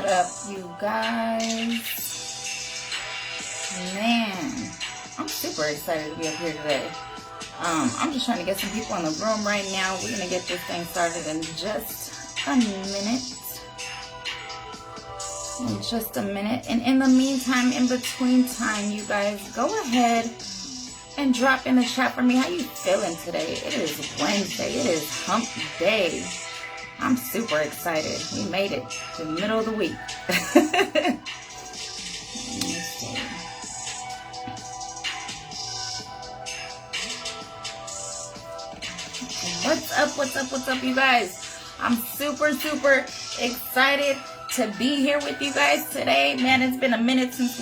up, you guys? Man, I'm super excited to be up here today. I'm just trying to get some people in the room right now. We're going to get this thing started in just a minute. And in the meantime, in between time, you guys, go ahead and drop in the chat for me. How you feeling today? It is Wednesday. It is hump day. I'm super excited. We made it to the middle of the week. What's up, you guys? I'm super excited to be here with you guys today. Man, it's been a minute since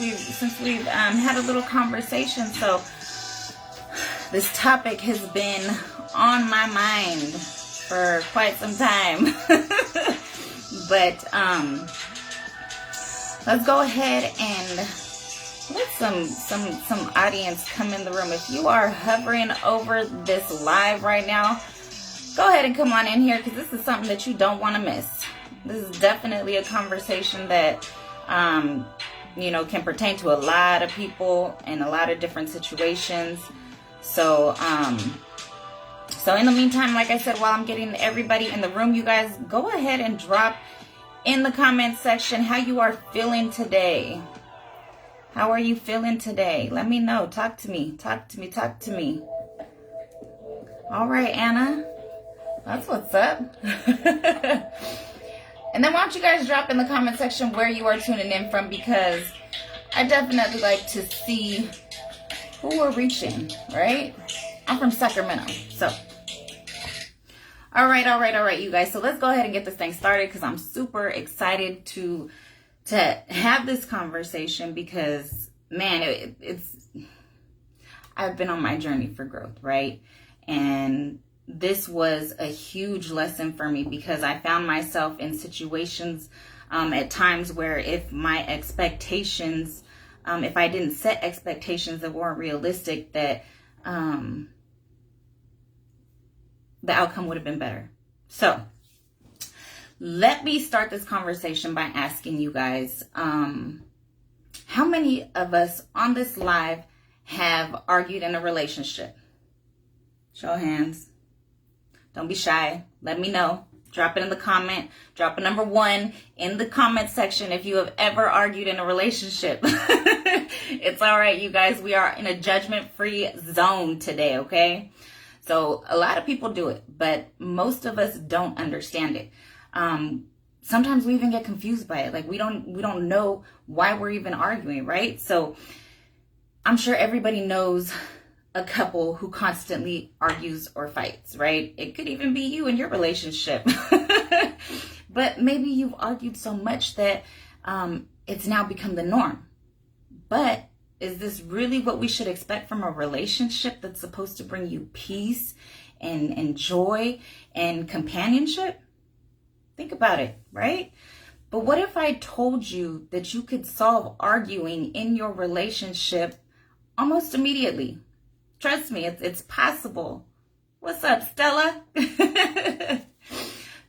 we've had a little conversation. So this topic has been on my mind for quite some time. But let's go ahead and let some audience come in the room. If you are hovering over this live right now, go ahead and come on in here, because this is something that you don't want to miss. This is definitely a conversation that can pertain to a lot of people in a lot of different situations. So in the meantime, like I said, while I'm getting everybody in the room, you guys, go ahead and drop in the comment section how you are feeling today. How are you feeling today? Let me know. Talk to me. All right, Anna. That's what's up. And then why don't you guys drop in the comment section where you are tuning in from, because I definitely like to see who we're reaching, right? I'm from Sacramento, so. All right, you guys. So let's go ahead and get this thing started, because I'm super excited to have this conversation, because, man, I've been on my journey for growth, right? And this was a huge lesson for me, because I found myself in situations at times where if my expectations, if I didn't set expectations that weren't realistic, that the outcome would have been better. So let me start this conversation by asking you guys, how many of us on this live have argued in a relationship? Show of hands. Don't be shy. Let me know. Drop it in the comment. Drop a number 1 in the comment section if you have ever argued in a relationship. It's all right, you guys. We are in a judgment-free zone today, okay? So a lot of people do it, but most of us don't understand it. Sometimes we even get confused by it. Like we don't know why we're even arguing, right? So I'm sure everybody knows a couple who constantly argues or fights, right? It could even be you in your relationship. But maybe you've argued so much that it's now become the norm. But is this really what we should expect from a relationship that's supposed to bring you peace and joy and companionship? Think about it, right? But what if I told you that you could solve arguing in your relationship almost immediately? Trust me, it's possible. What's up, Stella?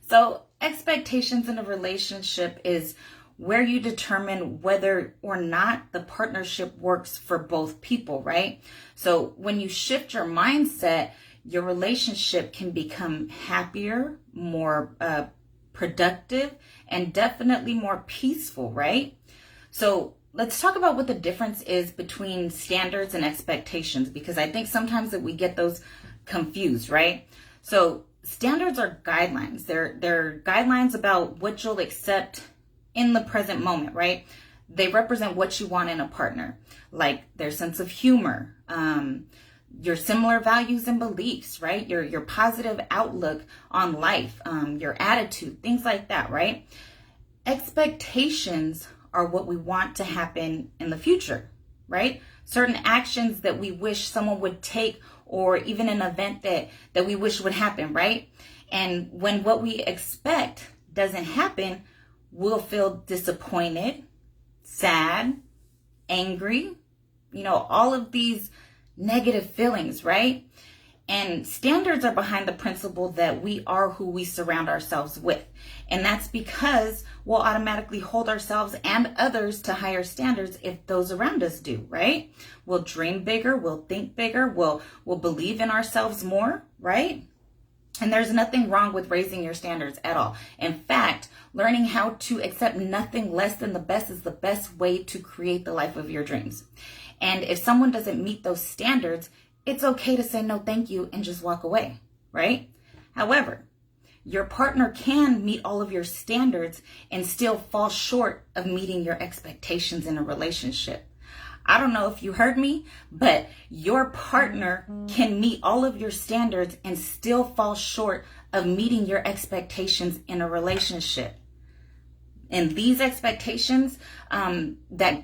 So expectations in a relationship is where you determine whether or not the partnership works for both people, right? So when you shift your mindset, your relationship can become happier, more productive, and definitely more peaceful, right? So let's talk about what the difference is between standards and expectations, because I think sometimes that we get those confused, right? So standards are guidelines. They're guidelines about what you'll accept in the present moment, right? They represent what you want in a partner, like their sense of humor, your similar values and beliefs, right? Your positive outlook on life, your attitude, things like that, right? Expectations are what we want to happen in the future, right? Certain actions that we wish someone would take, or even an event that we wish would happen, right? And when what we expect doesn't happen, we'll feel disappointed, sad, angry, all of these negative feelings, right? And standards are behind the principle that we are who we surround ourselves with. And that's because we'll automatically hold ourselves and others to higher standards if those around us do, right? We'll dream bigger, we'll think bigger, we'll believe in ourselves more, right? And there's nothing wrong with raising your standards at all. In fact, learning how to accept nothing less than the best is the best way to create the life of your dreams. And if someone doesn't meet those standards, it's okay to say no thank you and just walk away, right? However, your partner can meet all of your standards and still fall short of meeting your expectations in a relationship. I don't know if you heard me, but your partner can meet all of your standards and still fall short of meeting your expectations in a relationship. And these expectations,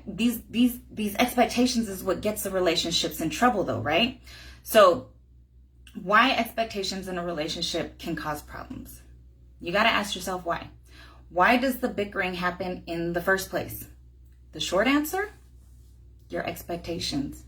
these expectations is what gets the relationships in trouble though, right? So why expectations in a relationship can cause problems? You got to ask yourself why. Why does the bickering happen in the first place? The short answer, your expectations.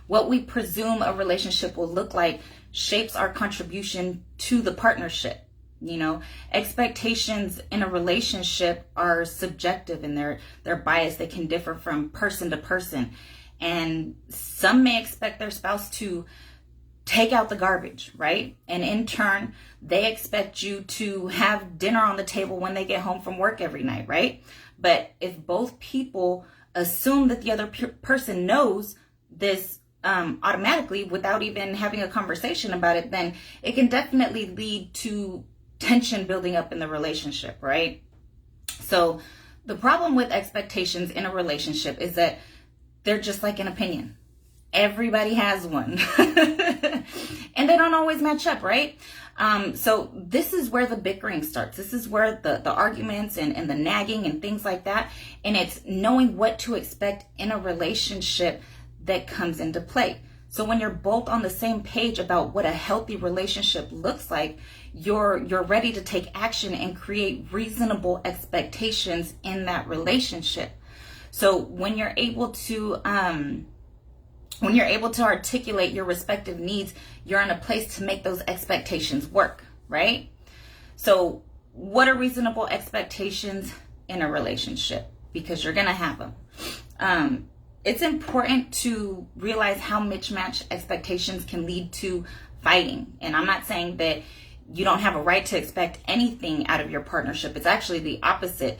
What we presume a relationship will look like shapes our contribution to the partnership. You know, expectations in a relationship are subjective and they're biased. They can differ from person to person. And some may expect their spouse to take out the garbage, right? And in turn, they expect you to have dinner on the table when they get home from work every night, right? But if both people assume that the other person knows this automatically without even having a conversation about it, then it can definitely lead to tension building up in the relationship, right? So the problem with expectations in a relationship is that they're just like an opinion. Everybody has one. And they don't always match up, right? So this is where the bickering starts. This is where the arguments and the nagging and things like that. And it's knowing what to expect in a relationship that comes into play. So when you're both on the same page about what a healthy relationship looks like, you're ready to take action and create reasonable expectations in that relationship. So when you're able to articulate your respective needs, you're in a place to make those expectations work, right? So what are reasonable expectations in a relationship? Because you're going to have them. It's important to realize how mismatched expectations can lead to fighting. And I'm not saying that you don't have a right to expect anything out of your partnership. It's actually the opposite.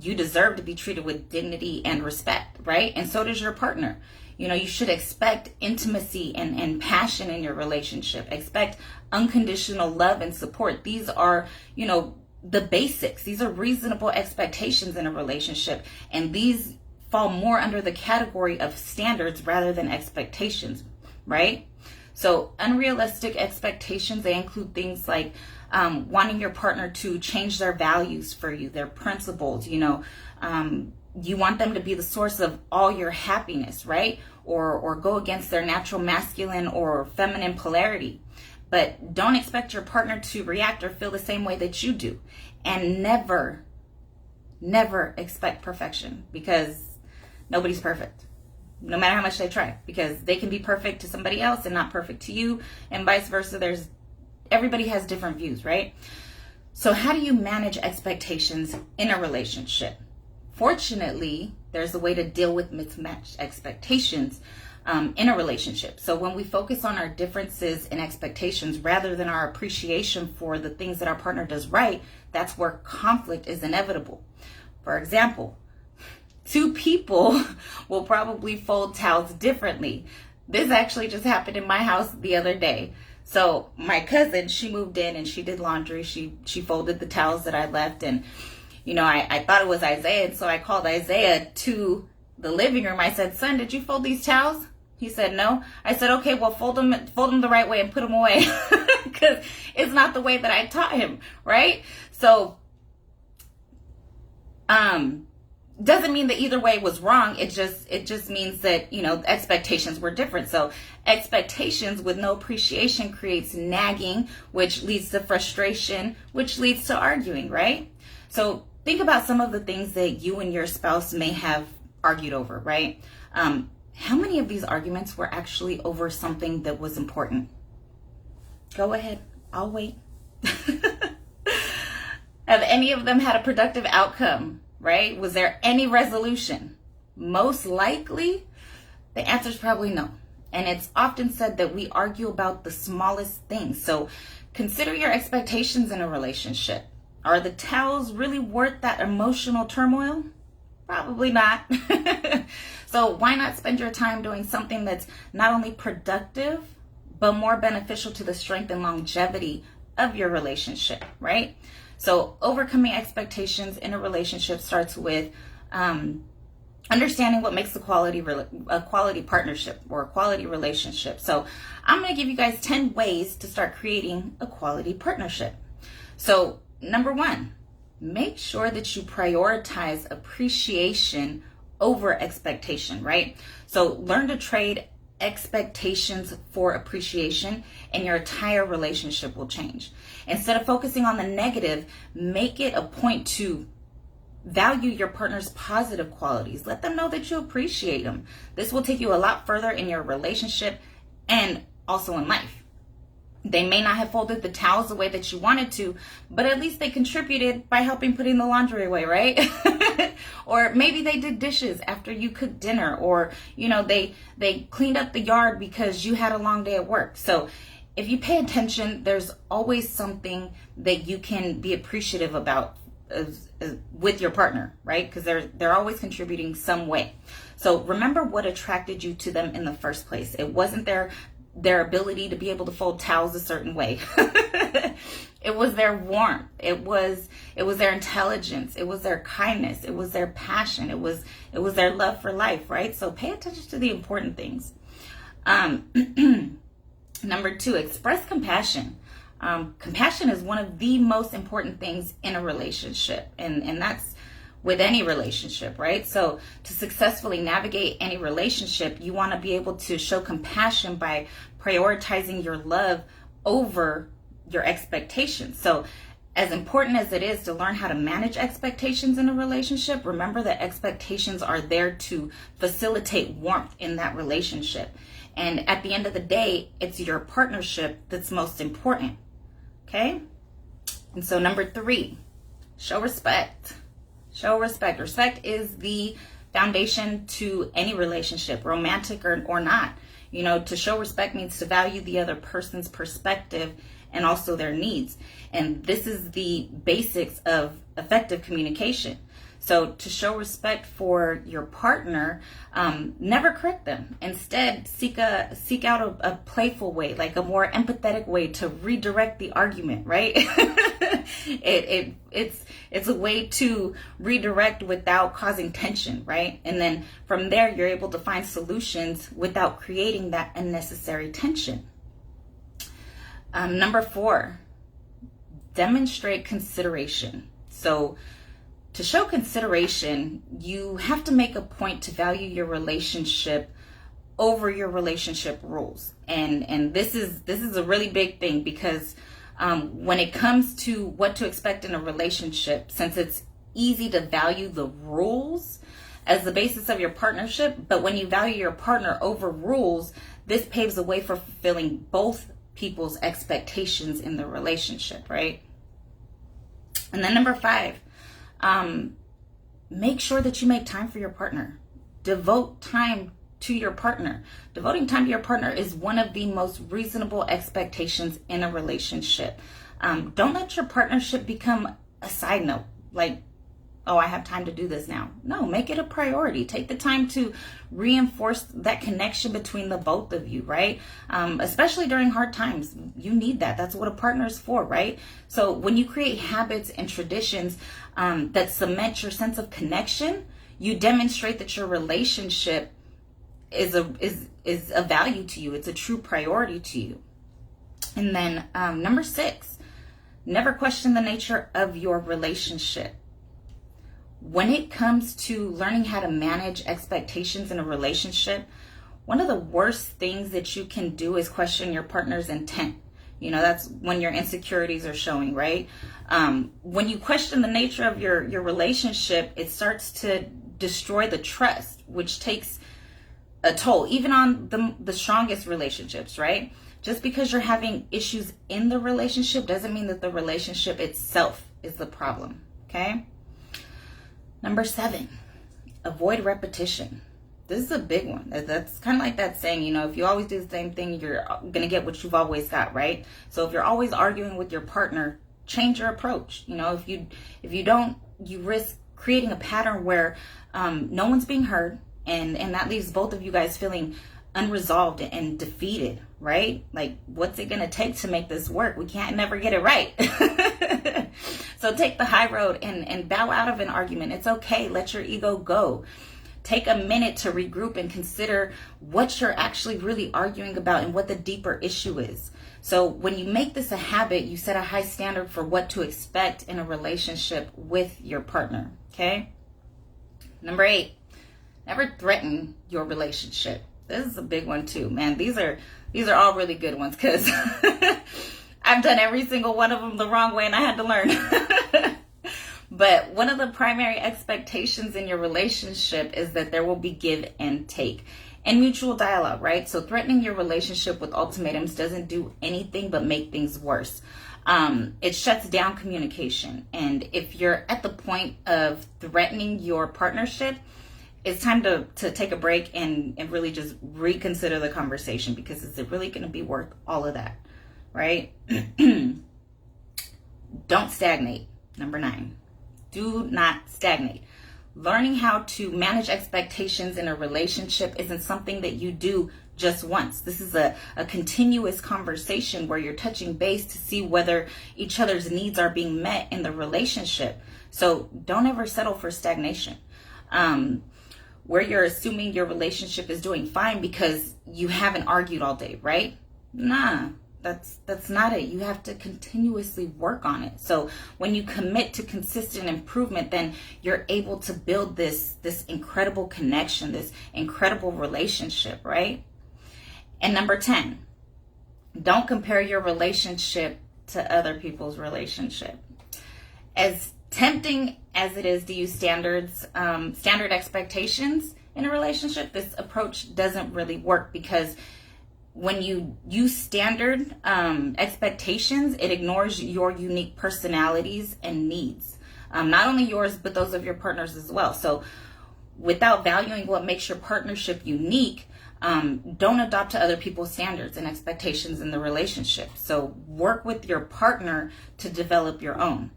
You deserve to be treated with dignity and respect, right? And so does your partner. You know, you should expect intimacy and passion in your relationship. Expect unconditional love and support. These are, you know, the basics. These are reasonable expectations in a relationship. And these fall more under the category of standards rather than expectations, right? So unrealistic expectations, they include things like wanting your partner to change their values for you, their principles, you know, you want them to be the source of all your happiness, right? Or go against their natural masculine or feminine polarity. But don't expect your partner to react or feel the same way that you do. And never expect perfection, because nobody's perfect, no matter how much they try, because they can be perfect to somebody else and not perfect to you, and vice versa. Everybody has different views, right? So how do you manage expectations in a relationship? Fortunately, there's a way to deal with mismatched expectations in a relationship. So when we focus on our differences in expectations rather than our appreciation for the things that our partner does right, that's where conflict is inevitable. For example, two people will probably fold towels differently. This actually just happened in my house the other day. So my cousin, she moved in and she did laundry. She folded the towels that I left, and you know, I thought it was Isaiah, and so I called Isaiah to the living room. I said, "Son, did you fold these towels?" He said, "No." I said, "Okay, well, fold them the right way and put them away," because it's not the way that I taught him, right? So, doesn't mean that either way was wrong. It just means that, you know, expectations were different. So expectations with no appreciation creates nagging, which leads to frustration, which leads to arguing, right? So think about some of the things that you and your spouse may have argued over, right? How many of these arguments were actually over something that was important? Go ahead. I'll wait. Have any of them had a productive outcome, right? Was there any resolution? Most likely, the answer is probably no. And it's often said that we argue about the smallest things. So consider your expectations in a relationship. Are the towels really worth that emotional turmoil? Probably not. So why not spend your time doing something that's not only productive, but more beneficial to the strength and longevity of your relationship, right? So overcoming expectations in a relationship starts with understanding what makes a quality partnership or a quality relationship. So I'm going to give you guys 10 ways to start creating a quality partnership. So number 1, make sure that you prioritize appreciation over expectation, right? So learn to trade expectations for appreciation and your entire relationship will change. Instead of focusing on the negative, make it a point to value your partner's positive qualities. Let them know that you appreciate them. This will take you a lot further in your relationship and also in life. They may not have folded the towels the way that you wanted to, but at least they contributed by helping putting the laundry away, right? Or maybe they did dishes after you cooked dinner, or, you know, they cleaned up the yard because you had a long day at work. So if you pay attention, there's always something that you can be appreciative about with your partner, right? Because they're always contributing some way. So remember what attracted you to them in the first place. It wasn't their ability to be able to fold towels a certain way. It was their warmth. It was their intelligence. It was their kindness. It was their passion. It was their love for life, right? So pay attention to the important things. Number 2, express compassion. Compassion is one of the most important things in a relationship, and that's with any relationship, right? So to successfully navigate any relationship, you want to be able to show compassion by prioritizing your love over your expectations. So as important as it is to learn how to manage expectations in a relationship, remember that expectations are there to facilitate warmth in that relationship. And at the end of the day, it's your partnership that's most important. Okay? And so number 3, show respect. Show respect. Respect is the foundation to any relationship, romantic or not. You know, to show respect means to value the other person's perspective and also their needs. And this is the basics of effective communication. So to show respect for your partner, never correct them. Instead, seek out a playful way, like a more empathetic way to redirect the argument, right? It's a way to redirect without causing tension, right? And then from there, you're able to find solutions without creating that unnecessary tension. Number 4, demonstrate consideration. So to show consideration, you have to make a point to value your relationship over your relationship rules. And this is a really big thing because when it comes to what to expect in a relationship, since it's easy to value the rules as the basis of your partnership, but when you value your partner over rules, this paves the way for fulfilling both people's expectations in the relationship, right? And then number 5, make sure that you make time for your partner. Devote time to your partner. Devoting time to your partner is one of the most reasonable expectations in a relationship. Don't let your partnership become a side note, like, oh, I have time to do this now. No, make it a priority. Take the time to reinforce that connection between the both of you, right? Especially during hard times. You need that. That's what a partner is for, right? So when you create habits and traditions that cement your sense of connection, you demonstrate that your relationship is a value to you. It's a true priority to you. And then number 6, never question the nature of your relationship. When it comes to learning how to manage expectations in a relationship, one of the worst things that you can do is question your partner's intent. You know, that's when your insecurities are showing, right? When you question the nature of your relationship, it starts to destroy the trust, which takes a toll, even on the strongest relationships, right? Just because you're having issues in the relationship doesn't mean that the relationship itself is the problem, okay? Number 7, avoid repetition. This is a big one. That's kind of like that saying, you know, if you always do the same thing, you're going to get what you've always got, right? So if you're always arguing with your partner, change your approach. You know, if you don't, you risk creating a pattern where no one's being heard, and that leaves both of you guys feeling unresolved and defeated, right? Like, what's it going to take to make this work? We can't never get it right. So take the high road and bow out of an argument. It's okay. Let your ego go. Take a minute to regroup and consider what you're actually really arguing about and what the deeper issue is. So when you make this a habit, you set a high standard for what to expect in a relationship with your partner, okay? Number 8, never threaten your relationship. This is a big one too, man. These are all really good ones because I've done every single one of them the wrong way and I had to learn. But one of the primary expectations in your relationship is that there will be give and take and mutual dialogue, right? So threatening your relationship with ultimatums doesn't do anything but make things worse. It shuts down communication. And if you're at the point of threatening your partnership, it's time to take a break and really just reconsider the conversation, because is it really going to be worth all of that, right? Don't stagnate. Number 9. Do not stagnate. Learning how to manage expectations in a relationship isn't something that you do just once. This is a continuous conversation where you're touching base to see whether each other's needs are being met in the relationship. So don't ever settle for stagnation, where you're assuming your relationship is doing fine because you haven't argued all day, right? Nah. That's not it. You have to continuously work on it. So when you commit to consistent improvement, then you're able to build this incredible connection, this incredible relationship, right? And number 10, don't compare your relationship to other people's relationship. As tempting as it is to use standard expectations in a relationship, this approach doesn't really work, because when you use standard expectations, it ignores your unique personalities and needs. Not only yours, but those of your partners as well. So without valuing what makes your partnership unique, don't adopt to other people's standards and expectations in the relationship. So work with your partner to develop your own.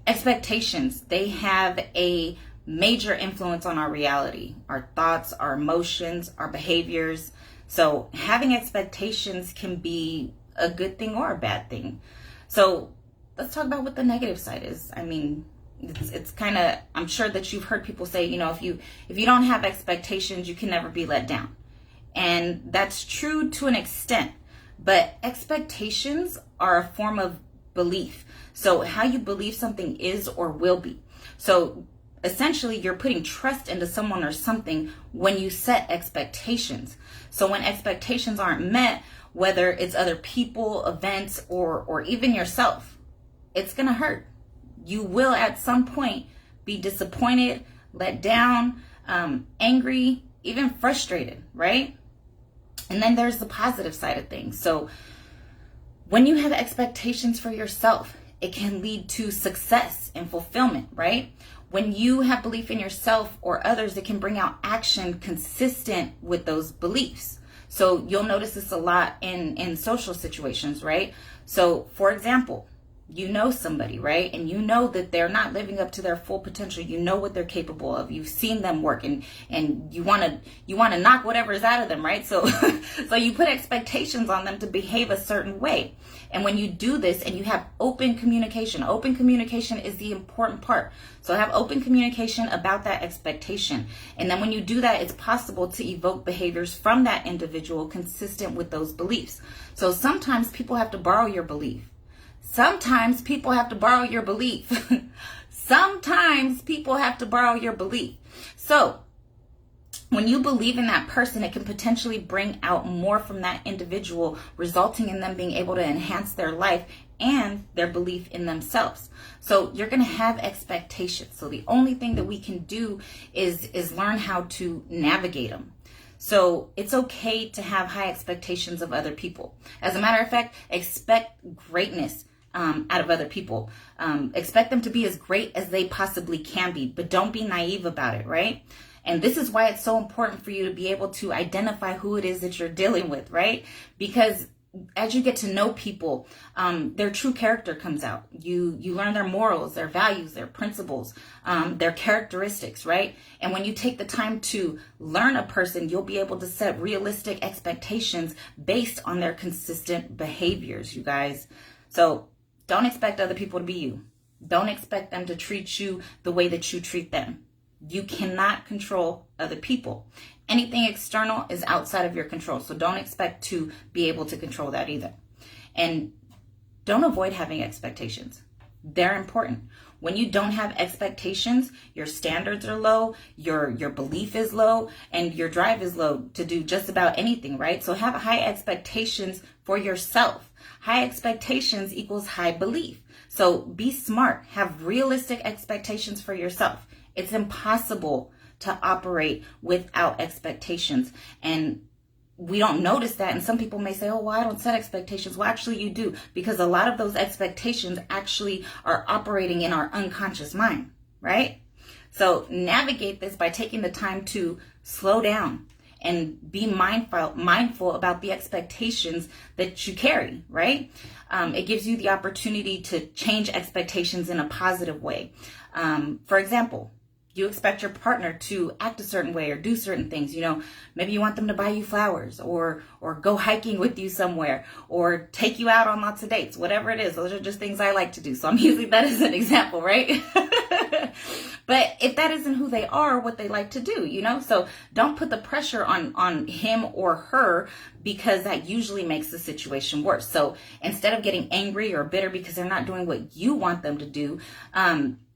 Expectations, they have a major influence on our reality, our thoughts, our emotions, our behaviors. So having expectations can be a good thing or a bad thing. So let's talk about what the negative side is. I mean, it's kind of, I'm sure that you've heard people say, you know, if you don't have expectations, you can never be let down. And that's true to an extent, but expectations are a form of belief. So how you believe something is or will be. So essentially, you're putting trust into someone or something when you set expectations. So when expectations aren't met, whether it's other people, events, or even yourself, it's going to hurt. You will at some point be disappointed, let down, angry, even frustrated, right? And then there's the positive side of things. So when you have expectations for yourself, it can lead to success and fulfillment, right? When you have belief in yourself or others, it can bring out action consistent with those beliefs. So you'll notice this a lot in social situations, right? So for example, you know somebody, right? And you know that they're not living up to their full potential. You know what they're capable of. You've seen them work, and you want to knock whatever is out of them, right? So so you put expectations on them to behave a certain way. And when you do this and you have open communication is the important part. So have open communication about that expectation. And then when you do that, it's possible to evoke behaviors from that individual consistent with those beliefs. So sometimes people have to borrow your belief. Sometimes people have to borrow your belief. Sometimes people have to borrow your belief. So when you believe in that person, it can potentially bring out more from that individual, resulting in them being able to enhance their life and their belief in themselves. So you're going to have expectations. So the only thing that we can do is learn how to navigate them. So it's okay to have high expectations of other people. As a matter of fact, expect greatness out of other people. Expect them to be as great as they possibly can be, but don't be naive about it, right? And this is why it's so important for you to be able to identify who it is that you're dealing with, right? Because as you get to know people, their true character comes out. You learn their morals, their values, their principles, their characteristics, right? And when you take the time to learn a person, you'll be able to set realistic expectations based on their consistent behaviors, you guys. So don't expect other people to be you. Don't expect them to treat you the way that you treat them. You cannot control other people. Anything external is outside of your control. So don't expect to be able to control that either. And don't avoid having expectations. They're important. When you don't have expectations, your standards are low, your belief is low, and your drive is low to do just about anything, right? So have high expectations for yourself. High expectations equals high belief. So be smart. Have realistic expectations for yourself. It's impossible to operate without expectations. And we don't notice that. And some people may say, oh, well, I don't set expectations. Well, actually you do, because a lot of those expectations actually are operating in our unconscious mind, right? So navigate this by taking the time to slow down and be mindful about the expectations that you carry, right? It gives you the opportunity to change expectations in a positive way. For example, you expect your partner to act a certain way or do certain things. You know, maybe you want them to buy you flowers or go hiking with you somewhere or take you out on lots of dates, whatever it is. Those are just things I like to do. So I'm using that as an example, right? But if that isn't who they are, what they like to do, you know, so don't put the pressure on him or her, because that usually makes the situation worse. So instead of getting angry or bitter because they're not doing what you want them to do,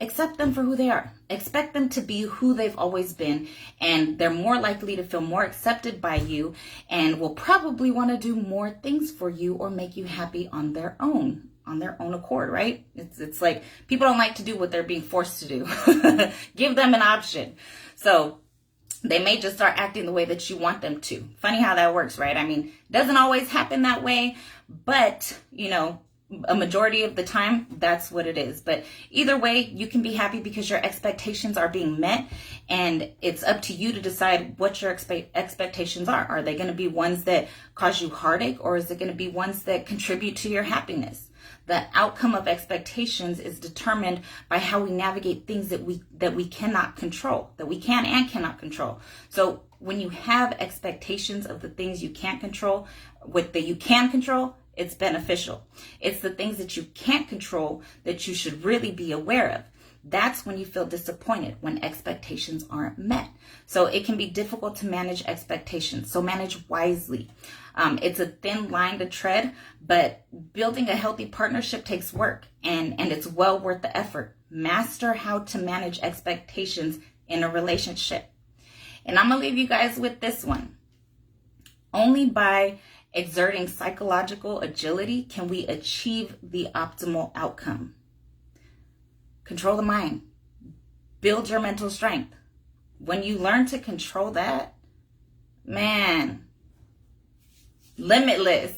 accept them for who they are. Expect them to be who they've always been, and they're more likely to feel more accepted by you and will probably want to do more things for you or make you happy on their own accord, right? It's like people don't like to do what they're being forced to do. Give them an option. So they may just start acting the way that you want them to. Funny how that works, right? I mean, it doesn't always happen that way, but you know, a majority of the time, that's what it is. But either way, you can be happy because your expectations are being met, and it's up to you to decide what your expectations are. Are they going to be ones that cause you heartache, or is it going to be ones that contribute to your happiness? The outcome of expectations is determined by how we navigate things that we cannot control, that we can and cannot control. So when you have expectations of the things you can't control, what that you can control, it's beneficial. It's the things that you can't control that you should really be aware of. That's when you feel disappointed, when expectations aren't met. So it can be difficult to manage expectations. So manage wisely. It's a thin line to tread, but building a healthy partnership takes work, and it's well worth the effort. Master how to manage expectations in a relationship. And I'm going to leave you guys with this one. Only by exerting psychological agility can we achieve the optimal outcome. Control the mind. Build your mental strength. When you learn to control that, man, limitless.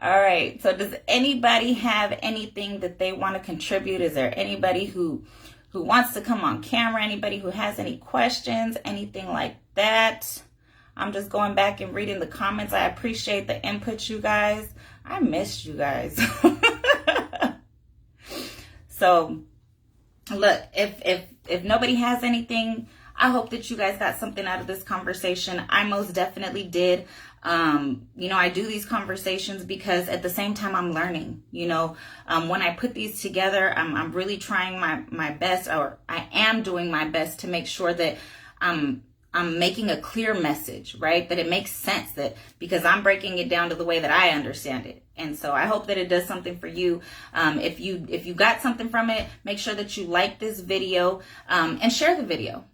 All right. So does anybody have anything that they want to contribute? Is there anybody who wants to come on camera? Anybody who has any questions? Anything like that? I'm just going back and reading the comments. I appreciate the input, you guys. I missed you guys. So look, if nobody has anything, I hope that you guys got something out of this conversation. I most definitely did. You know, I do these conversations because at the same time I'm learning. You know, when I put these together, I'm really trying my best, or I am doing my best to make sure that I'm making a clear message, right? That it makes sense, that because I'm breaking it down to the way that I understand it. And so I hope that it does something for you. If you got something from it, make sure that you like this video, and share the video.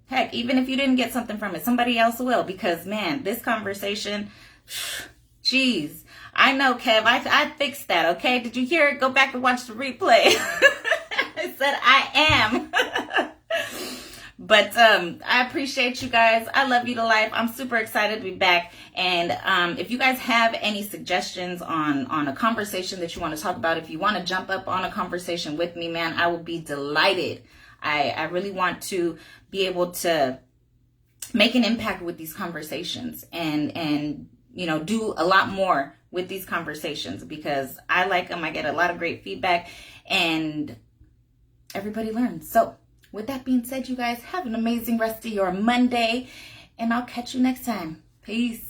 Heck, even if you didn't get something from it, somebody else will, because man, this conversation, geez, I know, Kev, I fixed that. Okay. Did you hear it? Go back and watch the replay. I said I am. But I appreciate you guys. I love you to life. I'm super excited to be back. And if you guys have any suggestions on a conversation that you want to talk about, if you want to jump up on a conversation with me, man, I would be delighted. I really want to be able to make an impact with these conversations and you know, do a lot more with these conversations because I like them. I get a lot of great feedback and everybody learns. So with that being said, you guys have an amazing rest of your Monday and I'll catch you next time. Peace.